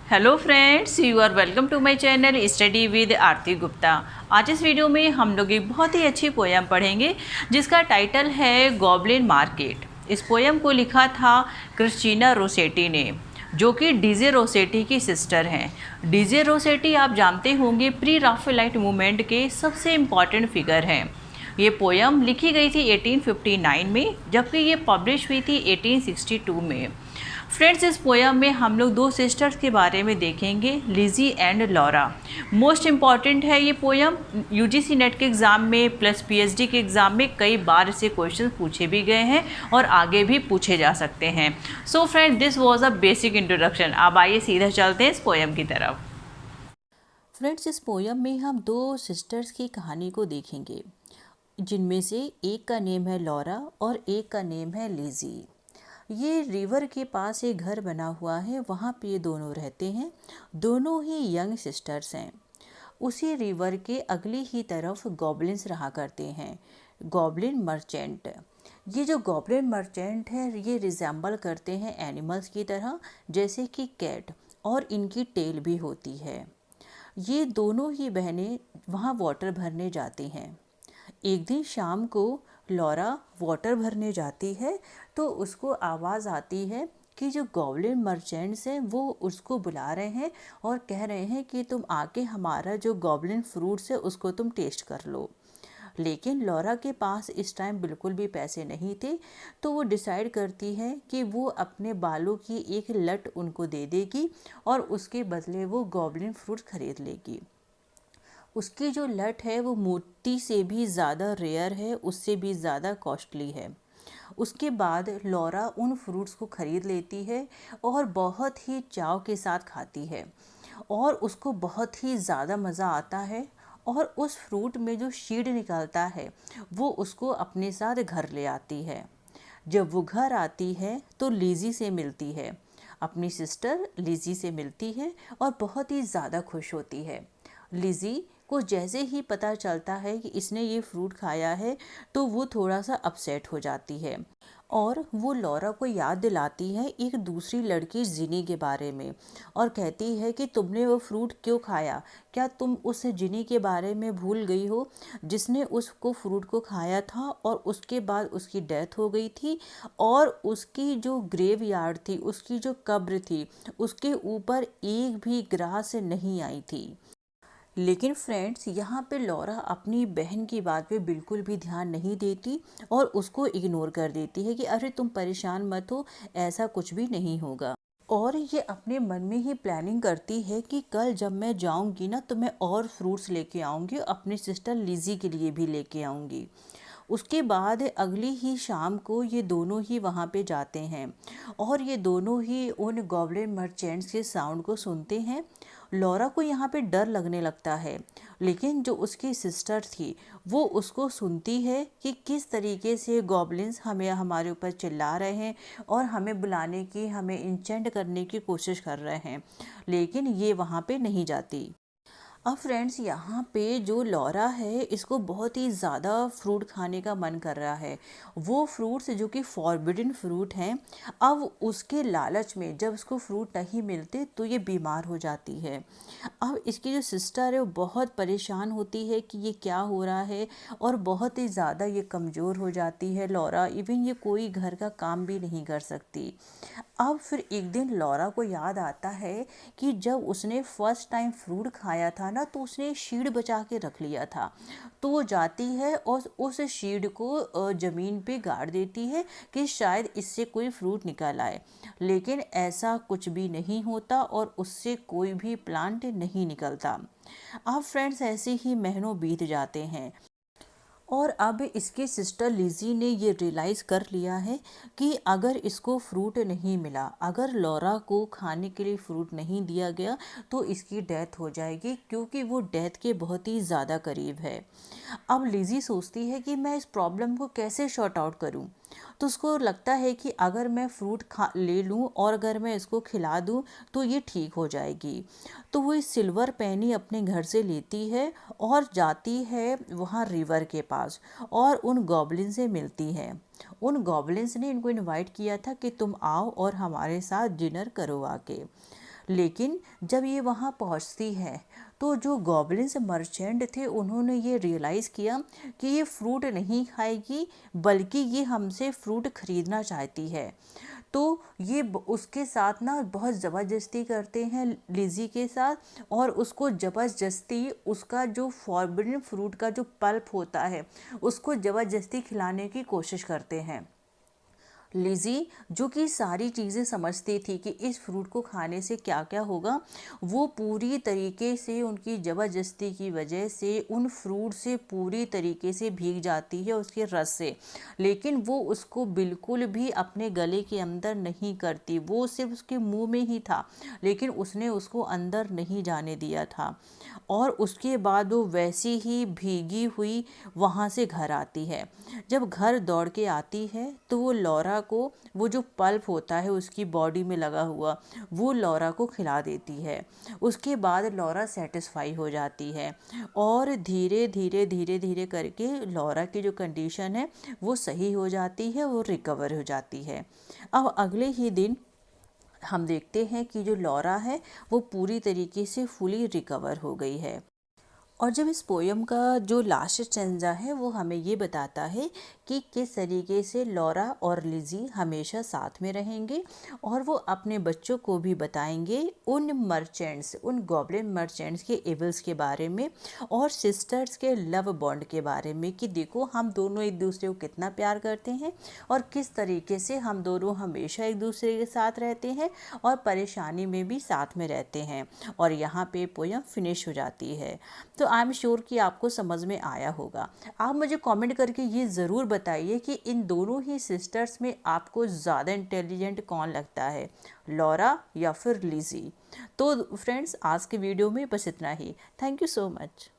Hello friends, you are welcome to my channel study with Aarti Gupta. आज इस video में हम लोग एक बहुत ही अच्छी पोयम पढ़ेंगे जिसका टाइटल है गॉब्लिन मार्केट। इस पोयम को लिखा था क्रिस्टीना रोसेटी ने, जो कि डीजे रोसेटी की सिस्टर हैं। डीजे रोसेटी आप जानते होंगे प्री राफेलाइट मूवमेंट के सबसे इम्पॉर्टेंट फिगर हैं। ये पोयम लिखी गई थी 1859 में, जबकि ये पब्लिश हुई थी 1862 में। फ्रेंड्स, इस पोयम में हम लोग दो सिस्टर्स के बारे में देखेंगे, Lizzie and Laura. Most important है ये पोयम। यूजीसी नेट के एग्ज़ाम में प्लस पीएचडी के एग्ज़ाम में कई बार इससे क्वेश्चन पूछे भी गए हैं और आगे भी पूछे जा सकते हैं। So friends, this was a basic introduction. अब आइए सीधा चलते हैं इस पोयम की तरफ। फ्रेंड्स, इस पोयम में हम दो सिस्टर्स की कहानी को देखेंगे, जिनमें से एक का नेम है लॉरा और एक का नेम है लिजी। ये रिवर के पास एक घर बना हुआ है, वहाँ पे ये दोनों रहते हैं। दोनों ही यंग सिस्टर्स हैं। उसी रिवर के अगली ही तरफ गॉब्लिन्स रहा करते हैं, गॉब्लिन मर्चेंट। ये जो गॉब्लिन मर्चेंट है ये रिजेंबल करते हैं एनिमल्स की तरह, जैसे कि कैट, और इनकी टेल भी होती है। ये दोनों ही बहनें वहाँ वाटर भरने जाती हैं। एक दिन शाम को लॉरा वाटर भरने जाती है तो उसको आवाज़ आती है कि जो गॉब्लिन मर्चेंट्स हैं वो उसको बुला रहे हैं और कह रहे हैं कि तुम आके हमारा जो गॉब्लिन फ्रूट्स है उसको तुम टेस्ट कर लो। लेकिन लॉरा के पास इस टाइम बिल्कुल भी पैसे नहीं थे, तो वो डिसाइड करती है कि वो अपने बालों की एक लट उनको दे देगी और उसके बदले वो गॉब्लिन फ्रूट खरीद लेगी। उसकी जो लट है वो मोती से भी ज़्यादा रेयर है, उससे भी ज़्यादा कॉस्टली है। उसके बाद लॉरा उन फ्रूट्स को ख़रीद लेती है और बहुत ही चाव के साथ खाती है और उसको बहुत ही ज़्यादा मज़ा आता है। और उस फ्रूट में जो शीड निकलता है वो उसको अपने साथ घर ले आती है। जब वो घर आती है तो लिजी से मिलती है, अपनी सिस्टर लिजी से मिलती है और बहुत ही ज़्यादा खुश होती है। लिजी को जैसे ही पता चलता है कि इसने ये फ्रूट खाया है तो वो थोड़ा सा अपसेट हो जाती है और वो लॉरा को याद दिलाती है एक दूसरी लड़की जिनी के बारे में और कहती है कि तुमने वो फ्रूट क्यों खाया, क्या तुम उस जिनी के बारे में भूल गई हो जिसने उसको फ्रूट को खाया था और उसके बाद उसकी डेथ हो गई थी और उसकी जो ग्रेव यार्ड थी, उसकी जो कब्र थी, उसके ऊपर एक भी ग्रास नहीं आई थी। लेकिन फ्रेंड्स, यहाँ पे लॉरा अपनी बहन की बात पे बिल्कुल भी ध्यान नहीं देती और उसको इग्नोर कर देती है कि अरे तुम परेशान मत हो, ऐसा कुछ भी नहीं होगा। और ये अपने मन में ही प्लानिंग करती है कि कल जब मैं जाऊंगी ना तो मैं और फ्रूट्स लेके आऊंगी, अपनी सिस्टर लिजी के लिए भी लेके आऊंगी। उसके बाद अगली ही शाम को ये दोनों ही वहाँ पे जाते हैं और ये दोनों ही उन गॉब्लिन मर्चेंट्स के साउंड को सुनते हैं। लॉरा को यहाँ पे डर लगने लगता है, लेकिन जो उसकी सिस्टर थी वो उसको सुनती है कि किस तरीके से गॉब्लिन्स हमें हमारे ऊपर चिल्ला रहे हैं और हमें बुलाने की, हमें इंचेंट करने की कोशिश कर रहे हैं, लेकिन ये वहाँ पे नहीं जाती। अब फ्रेंड्स, यहाँ पे जो लॉरा है इसको बहुत ही ज़्यादा फ्रूट खाने का मन कर रहा है। वो फ्रूट्स जो कि फॉरबिडन फ्रूट हैं, अब उसके लालच में जब उसको फ्रूट नहीं मिलते तो ये बीमार हो जाती है। अब इसकी जो सिस्टर है वो बहुत परेशान होती है कि ये क्या हो रहा है और बहुत ही ज़्यादा ये कमज़ोर हो जाती है लॉरा। इवन ये कोई घर का काम भी नहीं कर सकती। अब फिर एक दिन लॉरा को याद आता है कि जब उसने फर्स्ट टाइम फ्रूट खाया था ना तो उसने शीड बचा के रख लिया था। तो वो जाती है और उस शीड को ज़मीन पे गाड़ देती है कि शायद इससे कोई फ्रूट निकल आए, लेकिन ऐसा कुछ भी नहीं होता और उससे कोई भी प्लांट नहीं निकलता। अब फ्रेंड्स, ऐसे ही महीनों बीत जाते हैं और अब इसकी सिस्टर लिजी ने ये रियलाइज़ कर लिया है कि अगर इसको फ्रूट नहीं मिला, अगर लॉरा को खाने के लिए फ्रूट नहीं दिया गया तो इसकी डेथ हो जाएगी, क्योंकि वो डेथ के बहुत ही ज़्यादा करीब है। अब लिजी सोचती है कि मैं इस प्रॉब्लम को कैसे शॉर्ट आउट करूं। तो उसको लगता है कि अगर मैं फ्रूट खा ले लूँ और अगर मैं इसको खिला दूँ तो ये ठीक हो जाएगी। तो वो इस सिल्वर पेनी अपने घर से लेती है और जाती है वहाँ रिवर के पास और उन गॉब्लिन से मिलती है। उन गॉब्लिन्स ने इनको इनवाइट किया था कि तुम आओ और हमारे साथ डिनर करो आके। लेकिन जब ये वहाँ पहुँचती है तो जो गॉब्लिन्स मर्चेंट थे उन्होंने ये रियलाइज़ किया कि ये फ्रूट नहीं खाएगी, बल्कि ये हमसे फ्रूट खरीदना चाहती है। तो ये उसके साथ ना बहुत ज़बरदस्ती करते हैं लिज़ी के साथ, और उसको ज़बरदस्ती उसका जो फॉरबिडन फ्रूट का जो पल्प होता है उसको ज़बरदस्ती खिलाने की कोशिश करते हैं। लिज़ी जो कि सारी चीज़ें समझती थी कि इस फ्रूट को खाने से क्या क्या होगा, वो पूरी तरीके से उनकी ज़बरदस्ती की वजह से उन फ्रूट से पूरी तरीके से भीग जाती है उसके रस से। लेकिन वो उसको बिल्कुल भी अपने गले के अंदर नहीं करती, वो सिर्फ उसके मुंह में ही था, लेकिन उसने उसको अंदर नहीं जाने दिया था। और उसके बाद वो वैसी ही भीगी हुई वहाँ से घर आती है। जब घर दौड़ के आती है तो वो लॉरा को वो जो पल्प होता है उसकी बॉडी में लगा हुआ वो लॉरा को खिला देती है। उसके बाद लॉरा सेटिस्फाई हो जाती है और धीरे धीरे धीरे धीरे करके लॉरा की जो कंडीशन है वो सही हो जाती है, वो रिकवर हो जाती है। अब अगले ही दिन हम देखते हैं कि जो लॉरा है वो पूरी तरीके से फुली रिकवर हो गई है। और जब इस पोयम का जो लास्ट स्टेंजा है वो हमें ये बताता है कि किस तरीके से लॉरा और लिज़ी हमेशा साथ में रहेंगे, और वो अपने बच्चों को भी बताएंगे उन मर्चेंट्स, उन गॉब्लिन मर्चेंट्स के एविल्स के बारे में और सिस्टर्स के लव बॉन्ड के बारे में, कि देखो हम दोनों एक दूसरे को कितना प्यार करते हैं और किस तरीके से हम दोनों हमेशा एक दूसरे के साथ रहते हैं और परेशानी में भी साथ में रहते हैं। और यहाँ पे पोयम फिनिश हो जाती है। तो आई एम श्योर कि आपको समझ में आया होगा। आप मुझे कमेंट करके ये ज़रूर बताइए कि इन दोनों ही सिस्टर्स में आपको ज़्यादा इंटेलिजेंट कौन लगता है, लॉरा या फिर लिज़ी। तो फ्रेंड्स, आज के वीडियो में बस इतना ही। Thank you so much.